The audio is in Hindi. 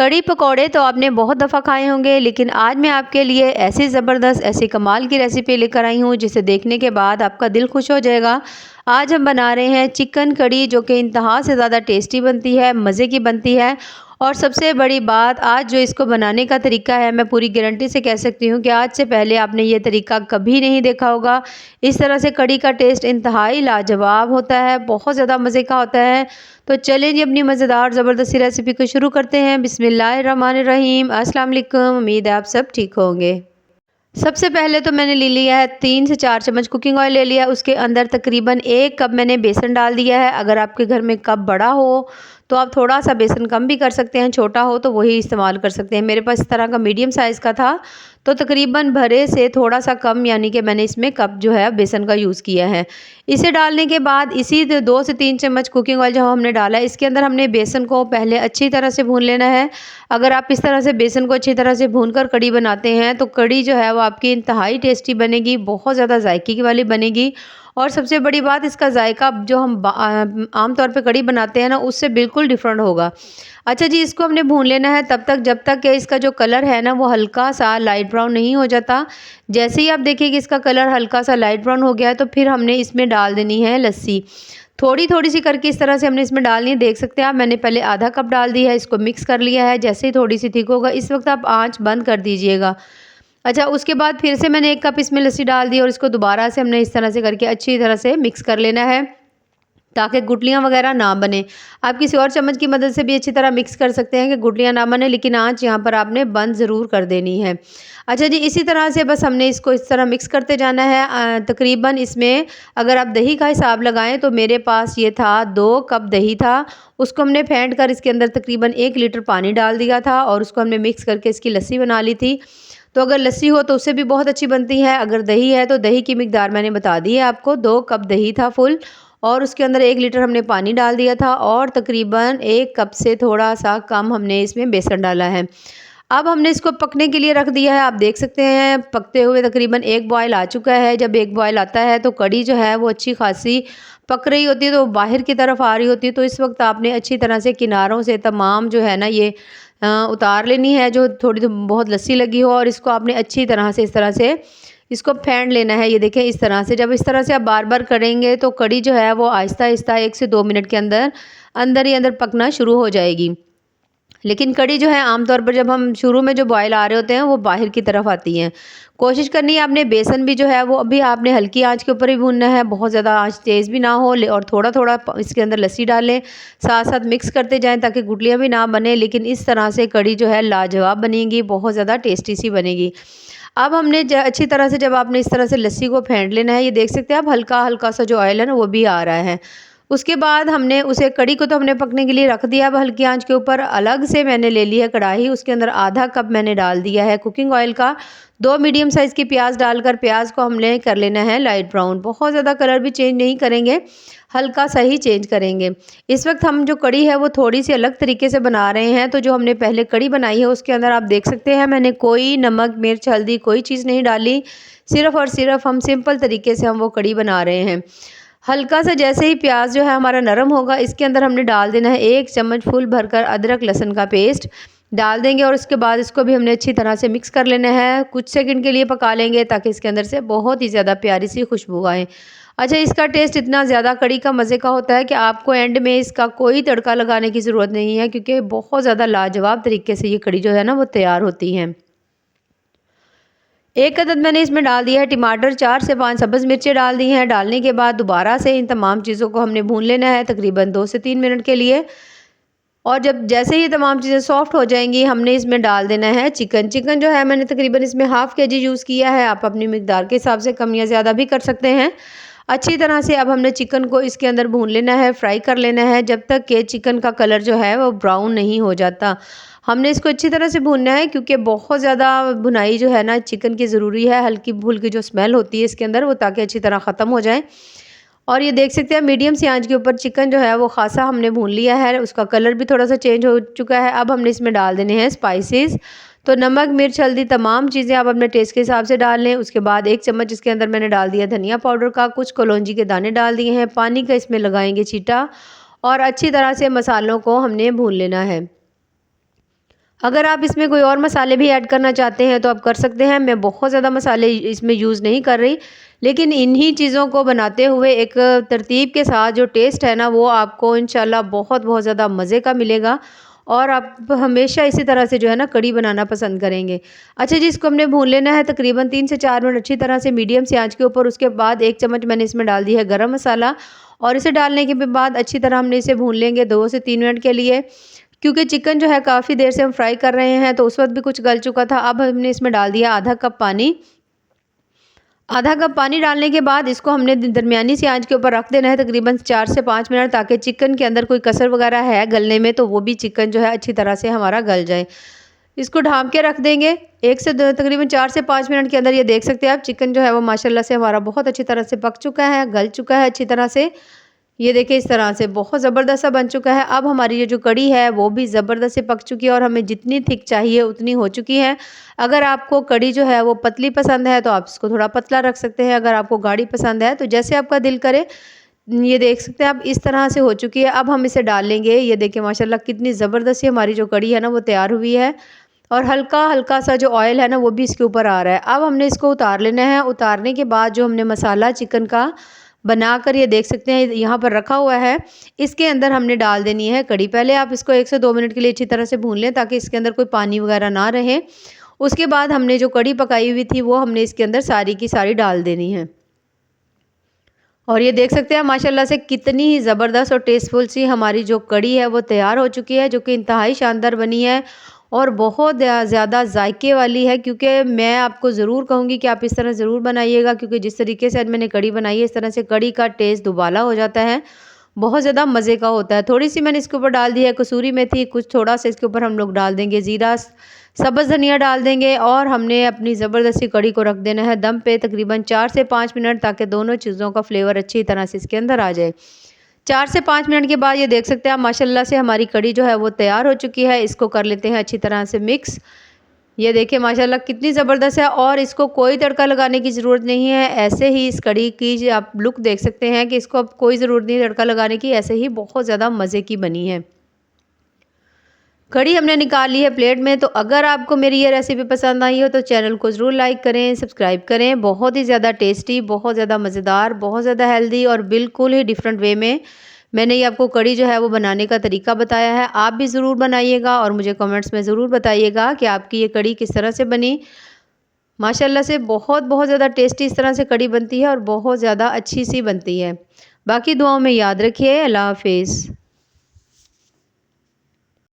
कढ़ी पकौड़े तो आपने बहुत दफ़ा खाए होंगे, लेकिन आज मैं आपके लिए ऐसी ज़बरदस्त, ऐसी कमाल की रेसिपी लेकर आई हूँ जिसे देखने के बाद आपका दिल खुश हो जाएगा। आज हम बना रहे हैं चिकन कढ़ी, जो कि इंतहा से ज़्यादा टेस्टी बनती है, मज़े की बनती है। और सबसे बड़ी बात, आज जो इसको बनाने का तरीका है, मैं पूरी गारंटी से कह सकती हूँ कि आज से पहले आपने ये तरीका कभी नहीं देखा होगा। इस तरह से कढ़ी का टेस्ट इंतहाई लाजवाब होता है, बहुत ज़्यादा मज़े का होता है। तो चलें जी, अपनी मज़ेदार ज़बरदस्ती रेसिपी को शुरू करते हैं। बिस्मिल्लाहिर्रहमानिर्रहीम। अस्सलाम वालेकुम। उम्मीद है आप सब ठीक होंगे। सबसे पहले तो मैंने ले लिया है 3 से 4 चम्मच कुकिंग ऑयल ले लिया है। उसके अंदर तकरीबन 1 कप मैंने बेसन डाल दिया है। अगर आपके घर में कप बड़ा हो तो आप थोड़ा-सा बेसन कम भी कर सकते हैं, छोटा हो तो वही इस्तेमाल कर सकते हैं। मेरे पास इस तरह का मीडियम साइज़ का था, तो तकरीबन भरे से थोड़ा-सा कम, यानी कि मैंने इसमें कप जो है बेसन का यूज़ किया है। इसे डालने के बाद इसी 2 से 3 चम्मच कुकिंग ऑयल जो हमने डाला है, इसके अंदर हमने बेसन को पहले अच्छी तरह से भून लेना है। अगर आप इस तरह से बेसन को अच्छी तरह से भूनकर कढ़ी बनाते हैं, तो कढ़ी जो है वो आपकी इंतहाई टेस्टी बनेगी, बहुत ज़्यादा जायके की वाली बनेगी। और सबसे बड़ी बात, इसका जायका जो हम आम तौर पे कढ़ी बनाते हैं ना, उससे बिल्कुल डिफरेंट होगा। अच्छा जी, इसको हमने भून लेना है तब तक जब तक कि इसका जो कलर है ना वो हल्का सा लाइट ब्राउन नहीं हो जाता। जैसे ही आप देखिए कि इसका कलर हल्का सा लाइट ब्राउन हो गया है, तो फिर हमने इसमें डाल देनी है लस्सी। थोड़ी-थोड़ी सी करके इस तरह से हमने इसमें डालनी है। देख सकते हैं आप, मैंने पहले आधा कप डाल दिया है, इसको मिक्स कर लिया है। जैसे ही थोड़ी सी थिक होगा, इस वक्त आप आँच बंद कर दीजिएगा। अच्छा, उसके बाद फिर से मैंने 1 कप इसमें लस्सी डाल दी और इसको दोबारा से हमने इस तरह से करके अच्छी तरह से मिक्स कर लेना है, ताकि गुठलियाँ वगैरह ना बने। आप किसी और चम्मच की मदद से भी अच्छी तरह मिक्स कर सकते हैं कि गुठलियाँ ना बने, लेकिन आँच यहाँ पर आपने बंद ज़रूर कर देनी है। अच्छा जी, इसी तरह से बस हमने इसको इस तरह मिक्स करते जाना है। तकरीबन इसमें अगर आप दही का हिसाब लगाएँ तो मेरे पास ये था 2 कप दही था। उसको हमने फेंट कर इसके अंदर तकरीबन 1 लीटर पानी डाल दिया था और उसको हमने मिक्स करके इसकी लस्सी बना ली थी। तो अगर लस्सी हो तो उससे भी बहुत अच्छी बनती है, अगर दही है तो दही की मिकदार मैंने बता दी है आपको। 2 कप दही था फुल, और उसके अंदर 1 लीटर हमने पानी डाल दिया था और तकरीबन 1 कप से थोड़ा-सा कम हमने इसमें बेसन डाला है। अब हमने इसको पकने के लिए रख दिया है। आप देख सकते हैं पकते हुए तकरीबन 1 बॉयल आ चुका है। जब 1 बॉयल आता है तो कढ़ी जो है वो अच्छी खासी पक रही होती है, तो बाहर की तरफ आ रही होती है। तो इस वक्त आपने अच्छी तरह से किनारों से तमाम जो है ना ये उतार लेनी है, जो थोड़ी तो बहुत लस्सी लगी हो, और इसको आपने अच्छी तरह से इस तरह से इसको फेंट लेना है। ये देखें इस तरह से, जब इस तरह से आप बार-बार करेंगे तो कढ़ी जो है वो आहिस्ता-आहिस्ता 1 से 2 मिनट के अंदर अंदर ही अंदर पकना शुरू हो जाएगी। लेकिन कढ़ी जो है आमतौर पर जब हम शुरू में जो बॉयल आ रहे होते हैं वो बाहर की तरफ आती हैं। कोशिश करनी है आपने बेसन भी जो है वो अभी आपने हल्की आंच के ऊपर ही भूनना है, बहुत ज़्यादा आंच तेज़ भी ना हो और थोड़ा-थोड़ा इसके अंदर लस्सी डालें, साथ-साथ मिक्स करते जाएँ ताकि गुठलियाँ भी ना बने। लेकिन इस तरह से कढ़ी जो है लाजवाब बनेगी, बहुत ज़्यादा टेस्टी सी बनेगी। अब हमने अच्छी तरह से जब आपने इस तरह से लस्सी को फेंट लेना है, ये देख सकते हैं आप हल्का-हल्का सा जो ऑयल है ना वो भी आ रहा है। उसके बाद हमने उसे कढ़ी को तो हमने पकने के लिए रख दिया। अब हल्की आंच के ऊपर अलग से मैंने ले ली है कढ़ाई, उसके अंदर आधा कप मैंने डाल दिया है कुकिंग ऑयल का। 2 मीडियम साइज़ की प्याज डालकर प्याज को हमने कर लेना है लाइट ब्राउन। बहुत ज़्यादा कलर भी चेंज नहीं करेंगे, हल्का सा ही चेंज करेंगे। इस वक्त हम जो कढ़ी है वो थोड़ी सी अलग तरीके से बना रहे हैं। तो जो हमने पहले कढ़ी बनाई है उसके अंदर आप देख सकते हैं मैंने कोई नमक, मिर्च, हल्दी कोई चीज़ नहीं डाली। सिर्फ़ और सिर्फ़ हम सिंपल तरीके से हम वो कढ़ी बना रहे हैं। हल्का सा जैसे ही प्याज जो है हमारा नरम होगा, इसके अंदर हमने डाल देना है 1 चम्मच फुल भरकर अदरक लहसुन का पेस्ट डाल देंगे, और उसके बाद इसको भी हमने अच्छी तरह से मिक्स कर लेना है। कुछ सेकंड के लिए पका लेंगे ताकि इसके अंदर से बहुत ही ज़्यादा प्यारी सी खुशबू आए। अच्छा, इसका टेस्ट इतना ज़्यादा कढ़ी का मज़े का होता है कि आपको एंड में इसका कोई तड़का लगाने की ज़रूरत नहीं है, क्योंकि बहुत ज़्यादा लाजवाब तरीके से ये कढ़ी जो है ना वो तैयार होती है। 1 अदद मैंने इसमें डाल दिया है टमाटर, 4 से 5 सब्ज़ मिर्चें डाल दी हैं। डालने के बाद दोबारा से इन तमाम चीज़ों को हमने भून लेना है तकरीबन 2 से 3 मिनट के लिए। और जब जैसे ही तमाम चीज़ें सॉफ्ट हो जाएंगी, हमने इसमें डाल देना है चिकन। चिकन जो है मैंने तकरीबन इसमें हाफ़ केजी यूज़ किया है। आप अपनी मिकदार के हिसाब से कम या ज़्यादा भी कर सकते हैं। अच्छी तरह से अब हमने चिकन को इसके अंदर भून लेना है, फ्राई कर लेना है, जब तक कि चिकन का कलर जो है वो ब्राउन नहीं हो जाता। हमने इसको अच्छी तरह से भूनना है, क्योंकि बहुत ज़्यादा भुनाई जो है ना चिकन की ज़रूरी है। हल्की-फुल्की जो स्मेल होती है इसके अंदर वो ताकि अच्छी तरह ख़त्म हो जाए। और ये देख सकते हैं मीडियम सी आंच के ऊपर चिकन जो है वो खासा हमने भून लिया है, उसका कलर भी थोड़ा सा चेंज हो चुका है। अब हमने इसमें डाल देने हैं स्पाइसेस। तो नमक, मिर्च, हल्दी तमाम चीज़ें आप अपने टेस्ट के हिसाब से डाल लें। उसके बाद 1 चम्मच इसके अंदर मैंने डाल दिया धनिया पाउडर का, कुछ कलौंजी के दाने डाल दिए हैं, पानी का इसमें लगाएंगे छींटा, और अच्छी तरह से मसालों को हमने भून लेना है। अगर आप इसमें कोई और मसाले भी ऐड करना चाहते हैं तो आप कर सकते हैं। मैं बहुत ज़्यादा मसाले इसमें यूज़ नहीं कर रही, लेकिन इन्हीं चीज़ों को बनाते हुए एक तरतीब के साथ जो टेस्ट है ना वो आपको इंशाल्लाह बहुत बहुत ज़्यादा मज़े का मिलेगा और आप हमेशा इसी तरह से जो है ना कढ़ी बनाना पसंद करेंगे। अच्छा जी, इसको हमने भून लेना है तकरीबन 3 से 4 मिनट अच्छी तरह से मीडियम सी आँच के ऊपर। उसके बाद 1 चम्मच मैंने इसमें डाल दी है गरम मसाला और इसे डालने के बाद अच्छी तरह हमने इसे भून लेंगे 2 से 3 मिनट के लिए। क्योंकि चिकन जो है काफ़ी देर से हम फ्राई कर रहे हैं तो उस वक़्त भी कुछ गल चुका था। अब हमने इसमें डाल दिया आधा कप पानी। आधा कप पानी डालने के बाद इसको हमने दरमियानी सी आंच के ऊपर रख देना है तकरीबन 4 से 5 मिनट, ताकि चिकन के अंदर कोई कसर वगैरह है गलने में तो वो भी चिकन जो है अच्छी तरह से हमारा गल जाए। इसको ढाँप के रख देंगे 1 से 2 तकरीबन 4 से 5 मिनट के अंदर। ये देख सकते हैं आप चिकन जो है वो माशाल्लाह से हमारा बहुत अच्छी तरह से पक चुका है, गल चुका है अच्छी तरह से। ये देखिए इस तरह से बहुत ज़बरदस्त सा बन चुका है। अब हमारी ये जो कढ़ी है वो भी ज़बरदस्त से पक चुकी है और हमें जितनी थिक चाहिए उतनी हो चुकी है। अगर आपको कढ़ी जो है वो पतली पसंद है तो आप इसको थोड़ा पतला रख सकते हैं, अगर आपको गाढ़ी पसंद है तो जैसे आपका दिल करे। ये देख सकते हैं आप इस तरह से हो चुकी है। अब हम इसे डाल लेंगे। ये देखिए माशाल्लाह कितनी ज़बरदस्त सी हमारी जो कढ़ी है ना वो तैयार हुई है और हल्का-हल्का सा जो ऑयल है ना वो भी इसके ऊपर आ रहा है। अब हमने इसको उतार लेना है। उतारने के बाद जो हमने मसाला चिकन का बनाकर ये देख सकते हैं यहाँ पर रखा हुआ है, इसके अंदर हमने डाल देनी है कढ़ी। पहले आप इसको 1 से 2 मिनट के लिए अच्छी तरह से भून लें ताकि इसके अंदर कोई पानी वगैरह ना रहे। उसके बाद हमने जो कढ़ी पकाई हुई थी वो हमने इसके अंदर सारी की सारी डाल देनी है। और ये देख सकते हैं माशाल्लाह से कितनी ही ज़बरदस्त और टेस्टफुल सी हमारी जो कढ़ी है वो तैयार हो चुकी है, जो कि इंतहाई शानदार बनी है और बहुत ज़्यादा जायके वाली है। क्योंकि मैं आपको ज़रूर कहूँगी कि आप इस तरह ज़रूर बनाइएगा, क्योंकि जिस तरीके से आज मैंने कढ़ी बनाई है इस तरह से कढ़ी का टेस्ट दुबाला हो जाता है, बहुत ज़्यादा मज़े का होता है। थोड़ी-सी मैंने इसके ऊपर डाल दी है कसूरी मेथी, कुछ थोड़ा-सा इसके ऊपर हम लोग डाल देंगे ज़ीरा, सब्ज़ धनिया डाल देंगे और हमने अपनी ज़बरदस्ती कढ़ी को रख देना है दम पे तकरीबन 4 से 5 मिनट, ताकि दोनों चीज़ों का फ्लेवर अच्छी तरह से इसके अंदर आ जाए। 4 से 5 मिनट के बाद ये देख सकते हैं आप माशाल्लाह से हमारी कढ़ी जो है वो तैयार हो चुकी है। इसको कर लेते हैं अच्छी तरह से मिक्स। ये देखिए माशाल्लाह कितनी ज़बरदस्त है और इसको कोई तड़का लगाने की ज़रूरत नहीं है। ऐसे ही इस कढ़ी की जो आप लुक देख सकते हैं कि इसको अब कोई ज़रूरत नहीं है तड़का लगाने की, ऐसे ही बहुत ज़्यादा मज़े की बनी है। कढ़ी हमने निकाल ली है प्लेट में। तो अगर आपको मेरी ये रेसिपी पसंद आई हो तो चैनल को ज़रूर लाइक करें, सब्सक्राइब करें। बहुत ही ज़्यादा टेस्टी, बहुत ज़्यादा मज़ेदार, बहुत ज़्यादा हेल्दी और बिल्कुल ही डिफरेंट वे में मैंने ये आपको कढ़ी जो है वो बनाने का तरीका बताया है। आप भी ज़रूर बनाइएगा और मुझे कमेंट्स में ज़रूर बताइएगा कि आपकी ये कढ़ी किस तरह से बनी। माशाल्लाह से बहुत बहुत ज़्यादा टेस्टी इस तरह से कढ़ी बनती है और बहुत ज़्यादा अच्छी सी बनती है। बाकी दुआओं में याद रखिए। अल्लाह हाफ़िज़।